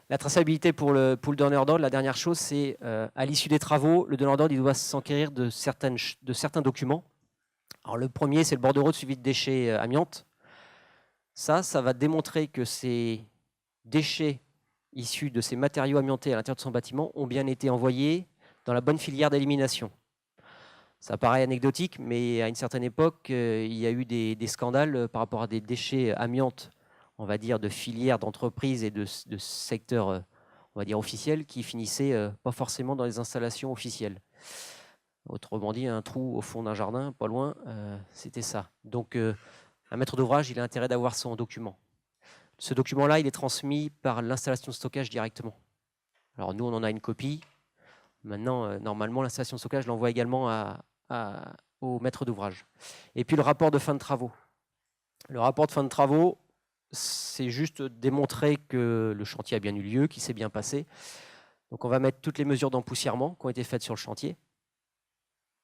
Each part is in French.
La traçabilité pour le donneur d'ordre, la dernière chose, c'est à l'issue des travaux, le donneur d'ordre il doit s'enquérir de certains documents. Alors, le premier, c'est le bordereau de suivi de déchets amiantes. Ça va démontrer que ces déchets issus de ces matériaux amiantés à l'intérieur de son bâtiment ont bien été envoyés dans la bonne filière d'élimination. Ça paraît anecdotique, mais à une certaine époque, il y a eu des scandales par rapport à des déchets amiantes, on va dire, de filières d'entreprises et de secteurs, on va dire, officiels, qui finissaient pas forcément dans les installations officielles. Autrement dit, un trou au fond d'un jardin, pas loin, c'était ça. Donc, un maître d'ouvrage, il a intérêt d'avoir son document. Ce document-là, il est transmis par l'installation de stockage directement. Alors, nous, on en a une copie. Maintenant, normalement, l'installation de stockage l'envoie également au maître d'ouvrage. Et puis, le rapport de fin de travaux. Le rapport de fin de travaux, c'est juste démontrer que le chantier a bien eu lieu, qu'il s'est bien passé. Donc, on va mettre toutes les mesures d'empoussièrement qui ont été faites sur le chantier.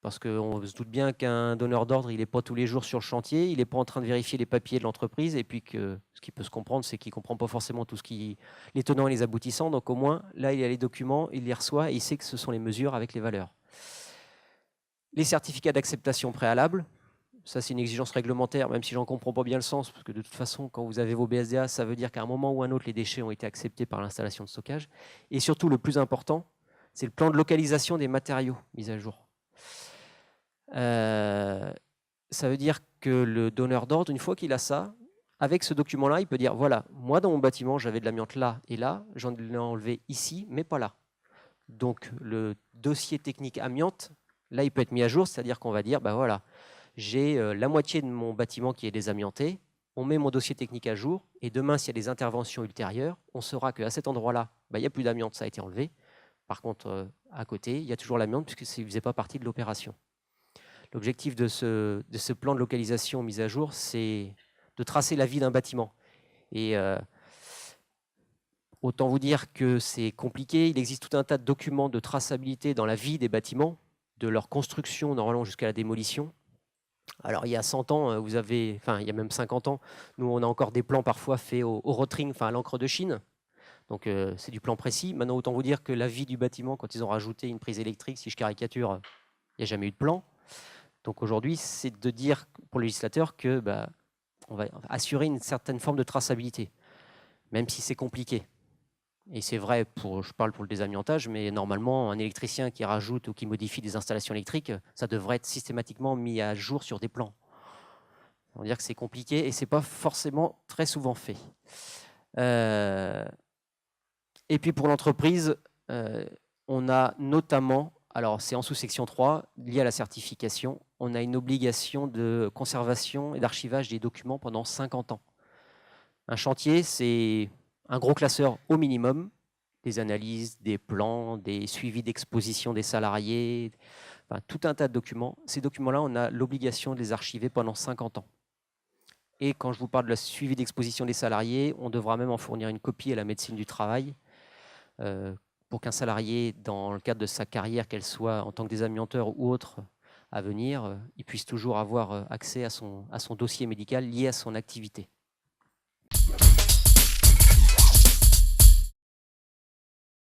Parce qu'on se doute bien qu'un donneur d'ordre, il n'est pas tous les jours sur le chantier, il n'est pas en train de vérifier les papiers de l'entreprise, et puis que ce qui peut se comprendre, c'est qu'il ne comprend pas forcément tout les tenants et les aboutissants. Donc au moins, là, il a les documents, il les reçoit, et il sait que ce sont les mesures avec les valeurs. Les certificats d'acceptation préalable, ça c'est une exigence réglementaire, même si j'en comprends pas bien le sens, parce que de toute façon, quand vous avez vos BSDA, ça veut dire qu'à un moment ou un autre, les déchets ont été acceptés par l'installation de stockage. Et surtout, le plus important, c'est le plan de localisation des matériaux mis à jour. Ça veut dire que le donneur d'ordre, une fois qu'il a ça, avec ce document-là, il peut dire, voilà, moi dans mon bâtiment, j'avais de l'amiante là et là, j'en ai enlevé ici, mais pas là. Donc le dossier technique amiante, là, il peut être mis à jour, c'est-à-dire qu'on va dire, ben voilà, j'ai la moitié de mon bâtiment qui est désamianté, on met mon dossier technique à jour, et demain, s'il y a des interventions ultérieures, on saura qu'à cet endroit-là, ben, il n'y a plus d'amiante, ça a été enlevé. Par contre, à côté, il y a toujours l'amiante, puisque ça ne faisait pas partie de l'opération. L'objectif de ce plan de localisation mis à jour, c'est de tracer la vie d'un bâtiment. Et autant vous dire que c'est compliqué. Il existe tout un tas de documents de traçabilité dans la vie des bâtiments, de leur construction normalement jusqu'à la démolition. Alors il y a 100 ans, il y a même 50 ans, nous on a encore des plans parfois faits au rotring, enfin à l'encre de Chine. Donc c'est du plan précis. Maintenant autant vous dire que la vie du bâtiment, quand ils ont rajouté une prise électrique, si je caricature, il n'y a jamais eu de plan. Donc aujourd'hui, c'est de dire pour le législateur que on va assurer une certaine forme de traçabilité, même si c'est compliqué. Et c'est vrai, je parle pour le désamiantage, mais normalement, un électricien qui rajoute ou qui modifie des installations électriques, ça devrait être systématiquement mis à jour sur des plans. On va dire que c'est compliqué et ce n'est pas forcément très souvent fait. Et puis pour l'entreprise, on a notamment, alors c'est en sous-section 3, lié à la certification, on a une obligation de conservation et d'archivage des documents pendant 50 ans. Un chantier, c'est un gros classeur au minimum, des analyses, des plans, des suivis d'exposition des salariés, enfin, tout un tas de documents. Ces documents-là, on a l'obligation de les archiver pendant 50 ans. Et quand je vous parle de la suivi d'exposition des salariés, on devra même en fournir une copie à la médecine du travail, pour qu'un salarié, dans le cadre de sa carrière, qu'elle soit en tant que désamianteur ou autre à venir, il puisse toujours avoir accès à son dossier médical lié à son activité.